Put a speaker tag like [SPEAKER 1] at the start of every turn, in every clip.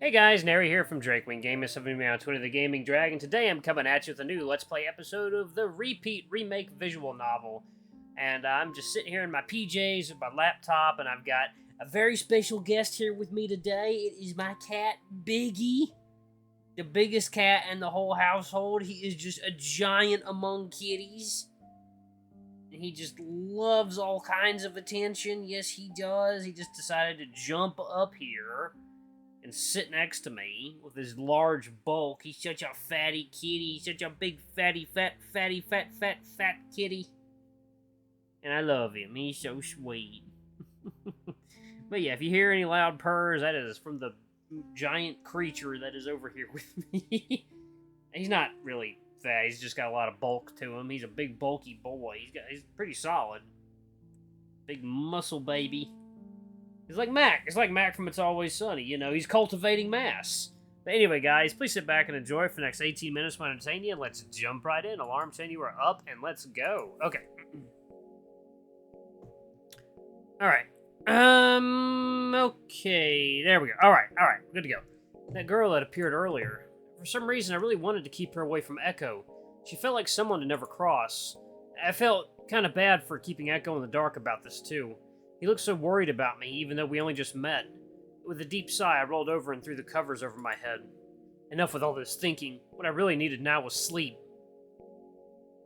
[SPEAKER 1] Hey guys, Nary here from Drakewing Gaming, something me on Twitter, the Gaming Dragon. Today I'm coming at you with a new Let's Play episode of the Remake visual novel. And I'm just sitting here in my PJs with my laptop, and I've got a very special guest here with me today. It is my cat, Biggie. The biggest cat in the whole household. He is just a giant among kitties. And he just loves all kinds of attention. Yes, he does. He just decided to jump up here and sit next to me with his large bulk. He's such a fatty kitty. He's such a big fatty, fat kitty. And I love him. He's so sweet. But yeah, if you hear any loud purrs, that is from the giant creature that is over here with me. He's not really fat. He's just got a lot of bulk to him. He's a big, bulky boy. He's pretty solid. Big muscle baby. He's like Mac. It's like Mac from It's Always Sunny. You know, he's cultivating mass. But anyway, guys, please sit back and enjoy for the next 18 minutes when I entertain you. Let's jump right in. Alarm saying you are up, and let's go. Okay. Alright. Okay. There we go. Alright. Good to go. That girl that appeared earlier. For some reason, I really wanted to keep her away from Echo. She felt like someone to never cross. I felt kind of bad for keeping Echo in the dark about this, too. He looked so worried about me, even though we only just met. With a deep sigh, I rolled over and threw the covers over my head. Enough with all this thinking. What I really needed now was sleep.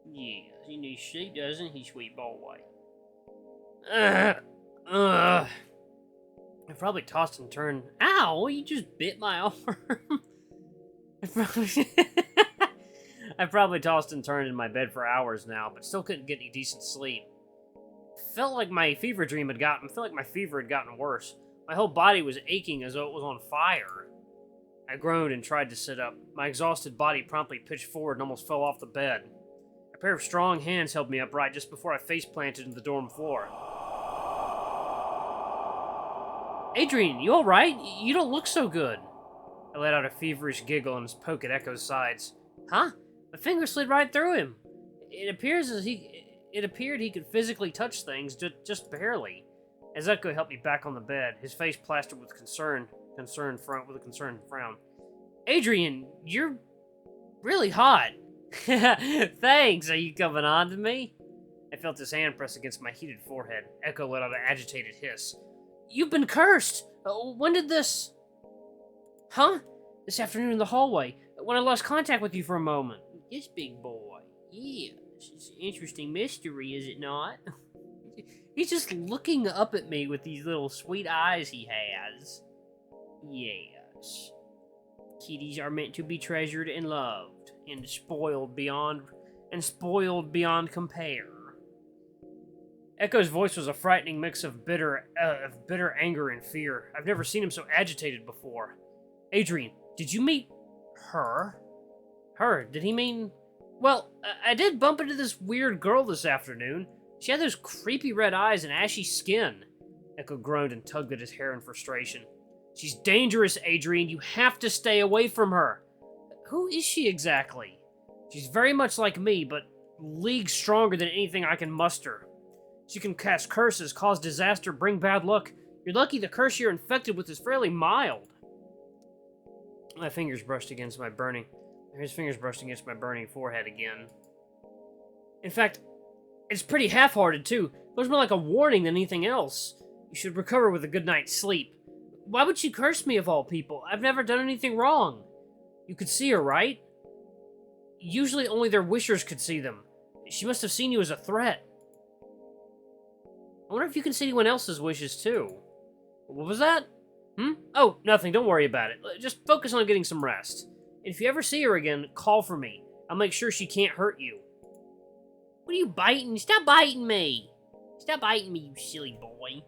[SPEAKER 1] Yeah, he needs sleep, doesn't he, sweet boy? I probably tossed and turned. Ow! You just bit my arm. I probably tossed and turned in my bed for hours now, but still couldn't get any decent sleep. Felt like my fever had gotten worse. My whole body was aching as though it was on fire. I groaned and tried to sit up. My exhausted body promptly pitched forward and almost fell off the bed. A pair of strong hands held me upright just before I face-planted into the dorm floor. Adrian, you alright? You don't look so good. I let out a feverish giggle and poked at Echo's sides. Huh? My finger slid right through him. It appeared he could physically touch things, just barely. As Echo helped me back on the bed, his face plastered with concerned frown. Adrian, you're really hot. Thanks, are you coming on to me? I felt his hand press against my heated forehead. Echo let out an agitated hiss. You've been cursed! When did this... Huh? This afternoon in the hallway, when I lost contact with you for a moment. Yes, big boy. Yeah. It's an interesting mystery, is it not? He's just looking up at me with these little sweet eyes he has. Yes. Kitties are meant to be treasured and loved, and spoiled beyond compare. Echo's voice was a frightening mix of bitter anger and fear. I've never seen him so agitated before. Adrian, did you meet her? Her? Did he mean... Well, I did bump into this weird girl this afternoon. She had those creepy red eyes and ashy skin. Echo groaned and tugged at his hair in frustration. She's dangerous, Adrian. You have to stay away from her. Who is she exactly? She's very much like me, but leagues stronger than anything I can muster. She can cast curses, cause disaster, bring bad luck. You're lucky the curse you're infected with is fairly mild. My fingers brushed against my burning... His fingers brushed against my burning forehead again. In fact, it's pretty half-hearted, too. It was more like a warning than anything else. You should recover with a good night's sleep. Why would she curse me, of all people? I've never done anything wrong. You could see her, right? Usually only their wishers could see them. She must have seen you as a threat. I wonder if you can see anyone else's wishes, too. What was that? Oh, nothing. Don't worry about it. Just focus on getting some rest. If you ever see her again, call for me. I'll make sure she can't hurt you. What are you biting? Stop biting me! Stop biting me, you silly boy. You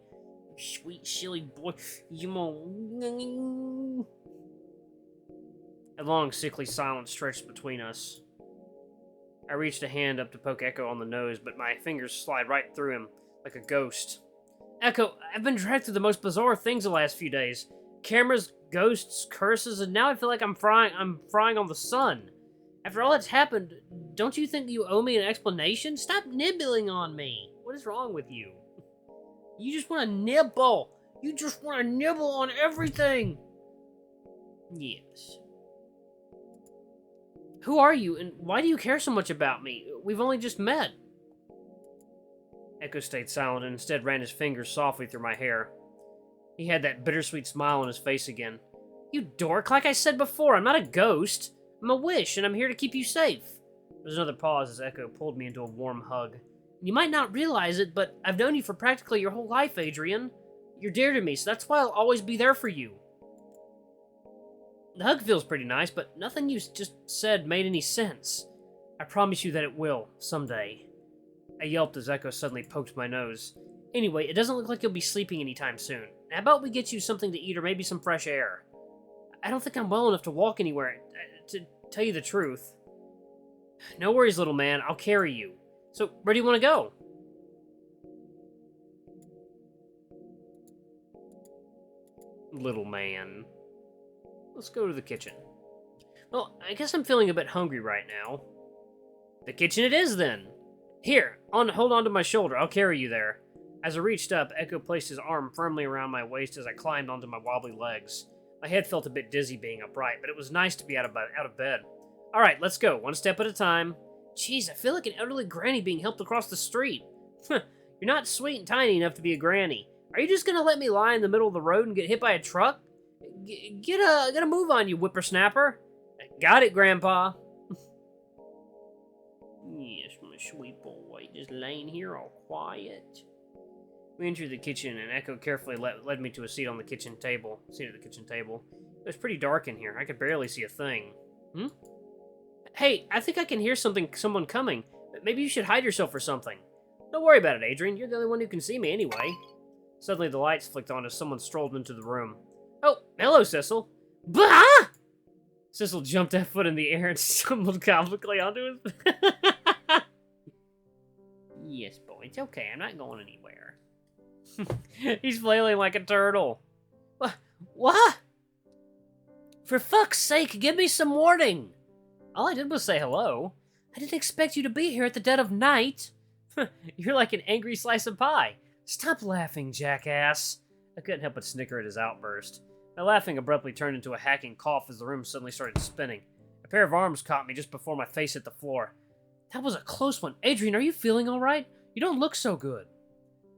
[SPEAKER 1] sweet, silly boy. A long, sickly silence stretched between us. I reached a hand up to poke Echo on the nose, but my fingers slid right through him, like a ghost. Echo, I've been dragged through the most bizarre things the last few days. Cameras, ghosts, curses, and now I feel like I'm frying on the sun. After all that's happened, don't you think you owe me an explanation? Stop nibbling on me. What is wrong with you? You just want to nibble. You just want to nibble on everything. Yes. Who are you, and why do you care so much about me? We've only just met. Echo stayed silent and instead ran his fingers softly through my hair. He had that bittersweet smile on his face again. You dork, like I said before, I'm not a ghost. I'm a wish, and I'm here to keep you safe. There was another pause as Echo pulled me into a warm hug. You might not realize it, but I've known you for practically your whole life, Adrian. You're dear to me, so that's why I'll always be there for you. The hug feels pretty nice, but nothing you just said made any sense. I promise you that it will, someday. I yelped as Echo suddenly poked my nose. Anyway, it doesn't look like you'll be sleeping anytime soon. How about we get you something to eat or maybe some fresh air? I don't think I'm well enough to walk anywhere, to tell you the truth. No worries, little man. I'll carry you. So, where do you want to go? Little man. Let's go to the kitchen. Well, I guess I'm feeling a bit hungry right now. The kitchen it is, then. Here, hold on to my shoulder. I'll carry you there. As I reached up, Echo placed his arm firmly around my waist as I climbed onto my wobbly legs. My head felt a bit dizzy being upright, but it was nice to be out of bed. All right, let's go, one step at a time. Jeez, I feel like an elderly granny being helped across the street. You're not sweet and tiny enough to be a granny. Are you just gonna let me lie in the middle of the road and get hit by a truck? Get a move on, you whippersnapper. Got it, Grandpa. Yes, my sweet boy, just laying here all quiet. We entered the kitchen, and Echo carefully led me to a seat at the kitchen table. It was pretty dark in here. I could barely see a thing. Hey, I think I can hear someone coming. Maybe you should hide yourself or something. Don't worry about it, Adrian. You're the only one who can see me anyway. Suddenly, the lights flicked on as someone strolled into the room. Oh, hello, Sissel. Bah! Sissel jumped that foot in the air and stumbled comically onto his... Yes, boy, it's okay. I'm not going anywhere. He's flailing like a turtle. What? For fuck's sake, give me some warning. All I did was say hello. I didn't expect you to be here at the dead of night. You're like an angry slice of pie. Stop laughing, jackass. I couldn't help but snicker at his outburst. My laughing abruptly turned into a hacking cough as the room suddenly started spinning. A pair of arms caught me just before my face hit the floor. That was a close one. Adrian, are you feeling all right? You don't look so good.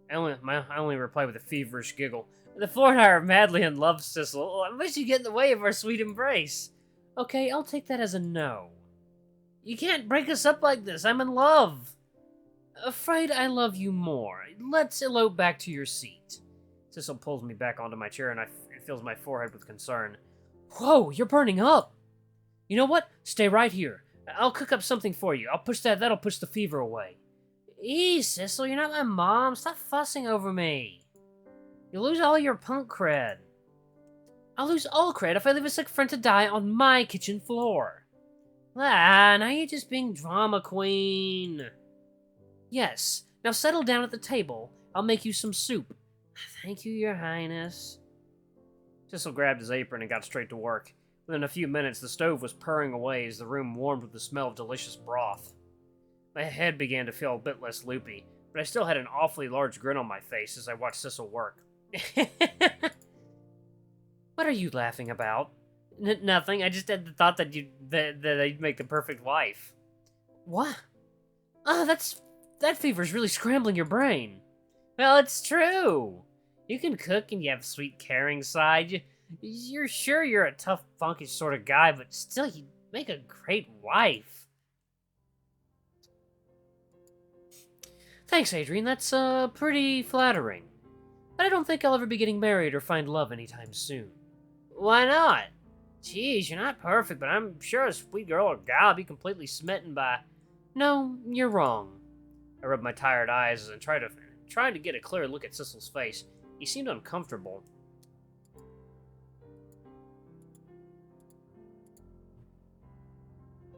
[SPEAKER 1] I only replied with a feverish giggle. The floor and I are madly in love, Sissel. I wish you'd get in the way of our sweet embrace. Okay, I'll take that as a no. You can't break us up like this. I'm in love. Afraid I love you more. Let's elope back to your seat. Sissel pulls me back onto my chair and it fills my forehead with concern. Whoa, you're burning up. You know what? Stay right here. I'll cook up something for you. That'll push the fever away. Sissel, you're not my mom. Stop fussing over me. You'll lose all your punk cred. I'll lose all cred if I leave a sick friend to die on my kitchen floor. Now you're just being drama queen. Yes, now settle down at the table. I'll make you some soup. Thank you, your highness. Sissel grabbed his apron and got straight to work. Within a few minutes, the stove was purring away as the room warmed with the smell of delicious broth. My head began to feel a bit less loopy, but I still had an awfully large grin on my face as I watched Sissel work. What are you laughing about? Nothing. I just had the thought that you'd make the perfect wife. What? Oh, that fever's really scrambling your brain. Well, it's true. You can cook and you have a sweet, caring side. You're sure you're a tough, funky sort of guy, but still, you'd make a great wife. Thanks, Adrian. That's, pretty flattering. But I don't think I'll ever be getting married or find love anytime soon. Why not? Geez, you're not perfect, but I'm sure a sweet girl or guy will be completely smitten by... No, you're wrong. I rubbed my tired eyes and tried to get a clear look at Sissel's face. He seemed uncomfortable.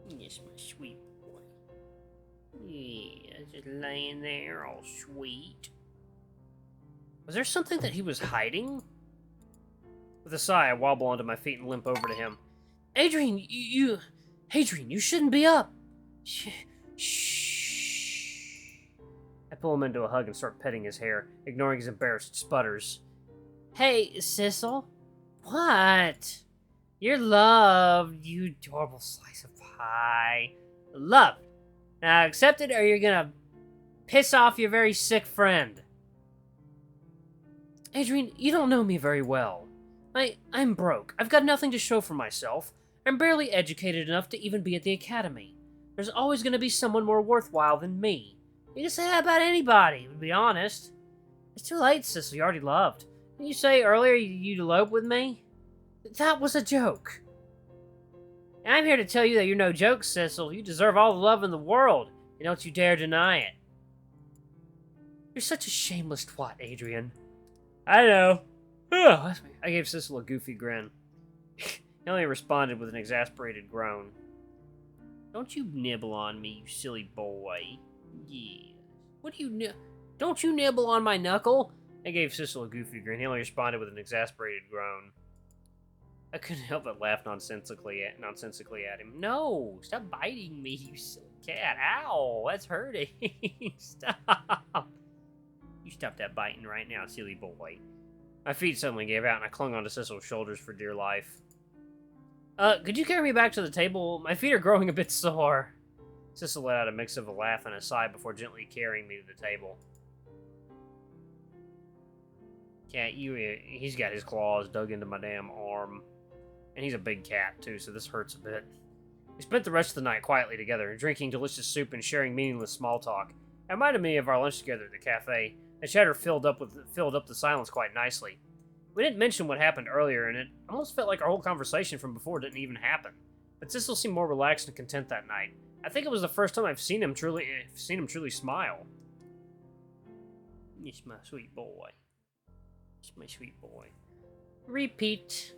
[SPEAKER 1] Yes, my sweet boy. Yeah, just laying there all sweet. Was there something that he was hiding? With a sigh, I wobble onto my feet and limp over to him. Adrian, Adrian, you shouldn't be up. Shh. I pull him into a hug and start petting his hair, ignoring his embarrassed sputters. Hey, Sissel. What? You're loved, you adorable slice of pie. Loved. Now accept it or you're gonna piss off your very sick friend. Adrian, you don't know me very well. I'm broke. I've got nothing to show for myself. I'm barely educated enough to even be at the academy. There's always going to be someone more worthwhile than me. You can say that about anybody, to be honest. It's too late, Sissel. You already loved. Didn't you say earlier you'd elope with me? That was a joke. I'm here to tell you that you're no joke, Sissel. You deserve all the love in the world, and don't you dare deny it. You're such a shameless twat, Adrian. I know. I gave Sissel a goofy grin. He only responded with an exasperated groan. Don't you nibble on me, you silly boy. Yeah. What do you Don't you nibble on my knuckle? I gave Sissel a goofy grin. He only responded with an exasperated groan. I couldn't help but laugh nonsensically at him. No! Stop biting me, you silly cat. Ow! That's hurting. Stop. You stop that biting right now, silly boy. My feet suddenly gave out, and I clung onto Sissel's shoulders for dear life. Could you carry me back to the table? My feet are growing a bit sore. Sissel let out a mix of a laugh and a sigh before gently carrying me to the table. Cat, he's got his claws dug into my damn arm. And he's a big cat, too, so this hurts a bit. We spent the rest of the night quietly together, drinking delicious soup and sharing meaningless small talk. It reminded me of our lunch together at the cafe. The chatter filled up the silence quite nicely. We didn't mention what happened earlier, and it almost felt like our whole conversation from before didn't even happen. But Sissel seemed more relaxed and content that night. I think it was the first time I've seen him truly smile. Yes, my sweet boy. Yes, my sweet boy. Repeat.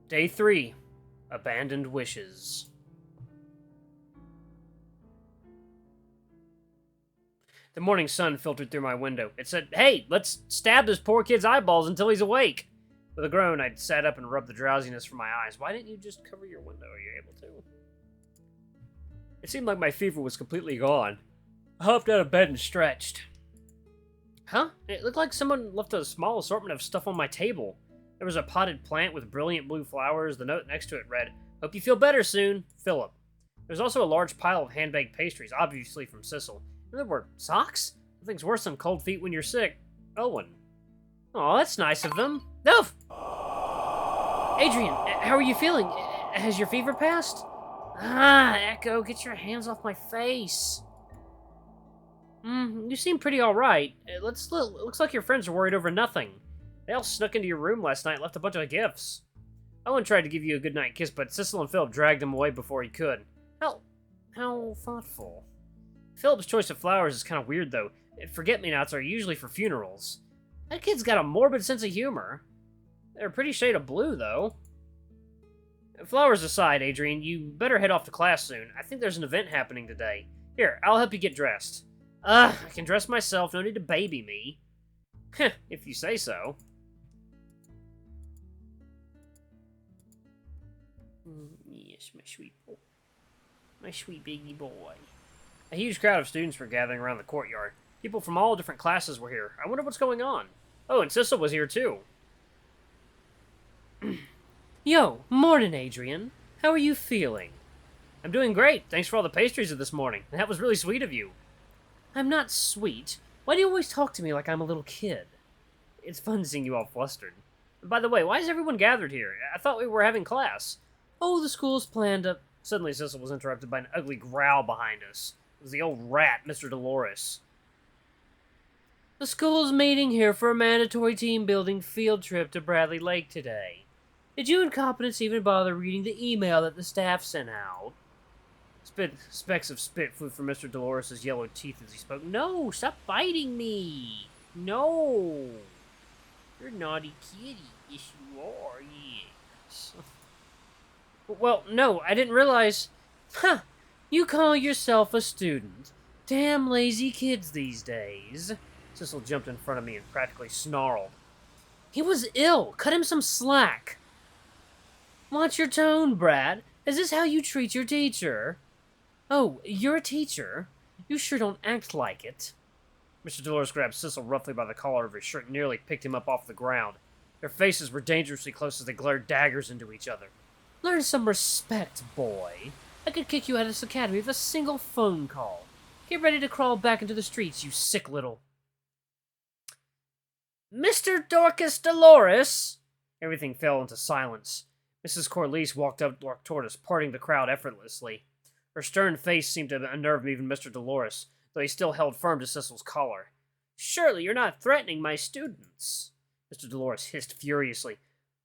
[SPEAKER 1] Day 3. Abandoned Wishes. The morning sun filtered through my window. It said, "Hey, let's stab this poor kid's eyeballs until he's awake." With a groan, I sat up and rubbed the drowsiness from my eyes. Why didn't you just cover your window? Are you able to? It seemed like my fever was completely gone. I hopped out of bed and stretched. Huh? It looked like someone left a small assortment of stuff on my table. There was a potted plant with brilliant blue flowers. The note next to it read, "Hope you feel better soon, Philip." There was also a large pile of hand-baked pastries, obviously from Sissel. And there were socks? Nothing's worse than cold feet when you're sick. Owen. Oh, that's nice of them. No! Adrian, how are you feeling? Has your fever passed? Ah, Echo, get your hands off my face. You seem pretty alright. Looks like your friends are worried over nothing. They all snuck into your room last night and left a bunch of gifts. Owen tried to give you a goodnight kiss, but Sissel and Philip dragged him away before he could. How thoughtful. Philip's choice of flowers is kind of weird, though. Forget-me-nots are usually for funerals. That kid's got a morbid sense of humor. They're a pretty shade of blue, though. Flowers aside, Adrian, you better head off to class soon. I think there's an event happening today. Here, I'll help you get dressed. I can dress myself, no need to baby me. Heh, if you say so. Yes, my sweet boy. My sweet baby boy. A huge crowd of students were gathering around the courtyard. People from all different classes were here. I wonder what's going on. Oh, and Sissel was here too. Yo, morning, Adrian. How are you feeling? I'm doing great. Thanks for all the pastries of this morning. That was really sweet of you. I'm not sweet. Why do you always talk to me like I'm a little kid? It's fun seeing you all flustered. By the way, why is everyone gathered here? I thought we were having class. Oh, the school's planned to... Suddenly Sissel was interrupted by an ugly growl behind us. It was the old rat, Mr. Dolores. The school's meeting here for a mandatory team-building field trip to Bradley Lake today. Did you incompetents even bother reading the email that the staff sent out? Specks of spit flew from Mr. Dolores' yellow teeth as he spoke. No, stop biting me. No. You're a naughty kitty. Yes, you are. Yes. Well, no, I didn't realize... Huh. You call yourself a student. Damn lazy kids these days. Sissel jumped in front of me and practically snarled. He was ill. Cut him some slack. Watch your tone, Brad. Is this how you treat your teacher? Oh, you're a teacher? You sure don't act like it. Mr. Dolores grabbed Sissel roughly by the collar of his shirt and nearly picked him up off the ground. Their faces were dangerously close as they glared daggers into each other. Learn some respect, boy. I could kick you out of this academy with a single phone call. Get ready to crawl back into the streets, you sick little... Mr. Dorcas Dolores! Everything fell into silence. Mrs. Corliss walked toward us, parting the crowd effortlessly. Her stern face seemed to unnerve even Mr. Dolores, though he still held firm to Sissel's collar. Surely you're not threatening my students? Mr. Dolores hissed furiously.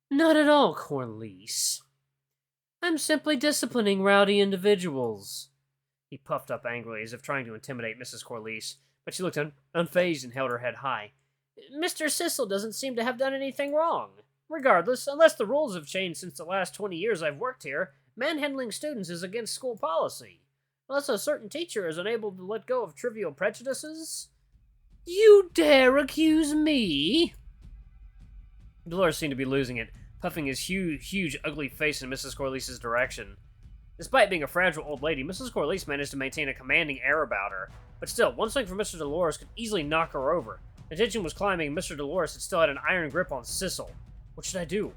[SPEAKER 1] Not at all, Corliss. I'm simply disciplining rowdy individuals. He puffed up angrily, as if trying to intimidate Mrs. Corliss, but she looked unfazed and held her head high. Mr. Sissel doesn't seem to have done anything wrong. Regardless, unless the rules have changed since the last 20 years I've worked here, manhandling students is against school policy. Unless a certain teacher is unable to let go of trivial prejudices. You dare accuse me? Dolores seemed to be losing it, puffing his huge, ugly face in Mrs. Corliss's direction. Despite being a fragile old lady, Mrs. Corliss managed to maintain a commanding air about her. But still, one swing from Mr. Dolores could easily knock her over. The tension was climbing, and Mr. Dolores had still had an iron grip on Sissel. What should I do?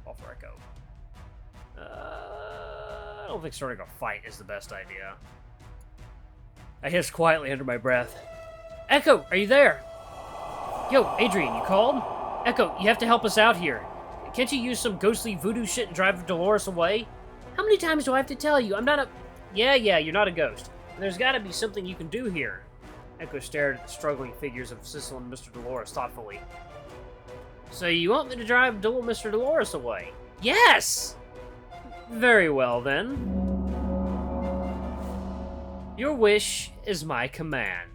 [SPEAKER 1] Off where I go. I don't think starting a fight is the best idea. I hissed quietly under my breath. Echo, are you there? Yo, Adrian, you called? Echo, you have to help us out here. Can't you use some ghostly voodoo shit and drive Dolores away? How many times do I have to tell you? I'm not a... Yeah, you're not a ghost. There's gotta be something you can do here. Echo stared at the struggling figures of Sissel and Mr. Dolores thoughtfully. So you want me to drive Mr. Dolores away? Yes! Very well, then. Your wish is my command.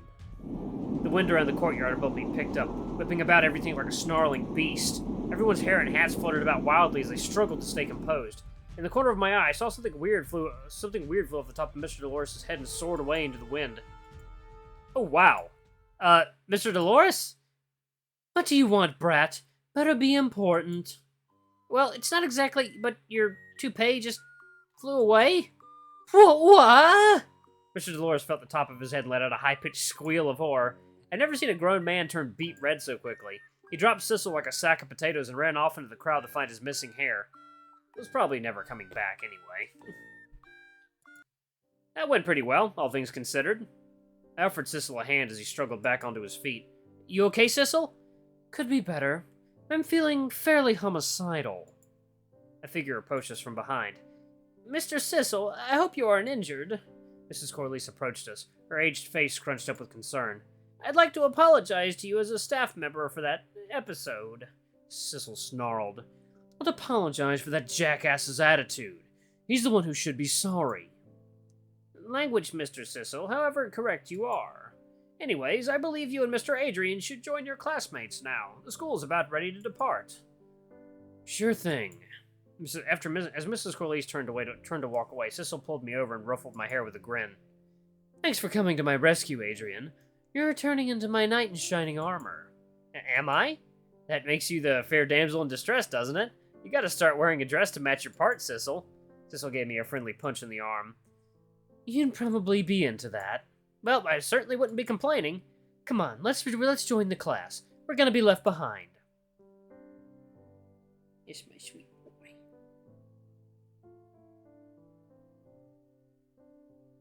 [SPEAKER 1] The wind around the courtyard above me picked up, whipping about everything like a snarling beast. Everyone's hair and hats fluttered about wildly as they struggled to stay composed. In the corner of my eye, I saw something weird flew off the top of Mr. Dolores' head and soared away into the wind. Oh, wow. Mr. Dolores? What do you want, brat? Better be important. Well, it's not exactly, but your toupee just flew away? What? Mr. Dolores felt the top of his head and let out a high-pitched squeal of horror. I'd never seen a grown man turn beet red so quickly. He dropped Sissel like a sack of potatoes and ran off into the crowd to find his missing hair. It was probably never coming back anyway. That went pretty well, all things considered. I offered Sissel a hand as he struggled back onto his feet. You okay, Sissel? Could be better. I'm feeling fairly homicidal. A figure approached us from behind. Mr. Sissel, I hope you aren't injured. Mrs. Corliss approached us, her aged face scrunched up with concern. I'd like to apologize to you as a staff member for that episode. Sissel snarled. Don't apologize for that jackass's attitude. He's the one who should be sorry. Language, Mr. Sissel, however correct you are. Anyways, I believe you and Mr. Adrian should join your classmates now. The school's about ready to depart. Sure thing. As Mrs. Corliss turned to walk away, Sissel pulled me over and ruffled my hair with a grin. Thanks for coming to my rescue, Adrian. You're turning into my knight in shining armor. Am I? That makes you the fair damsel in distress, doesn't it? You gotta start wearing a dress to match your part, Sissel. Sissel gave me a friendly punch in the arm. You'd probably be into that. Well, I certainly wouldn't be complaining. Come on, let's join the class. We're gonna be left behind. Yes, my sweet boy.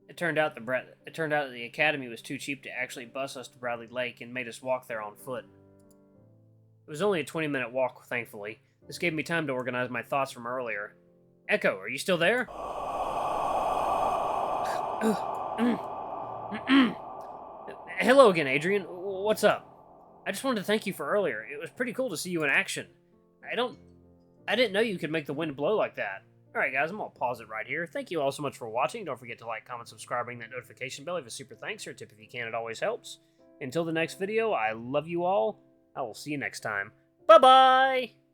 [SPEAKER 1] It turned out that the academy was too cheap to actually bus us to Bradley Lake and made us walk there on foot. It was only a 20-minute walk, thankfully. This gave me time to organize my thoughts from earlier. Echo, are you still there? Hello again, Adrian. What's up? I just wanted to thank you for earlier. It was pretty cool to see you in action. I didn't know you could make the wind blow like that. Alright guys, I'm gonna pause it right here. Thank you all so much for watching. Don't forget to like, comment, subscribe, ring that notification bell. Leave a super thanks or a tip if you can, it always helps. Until the next video, I love you all. I will see you next time. Bye-bye!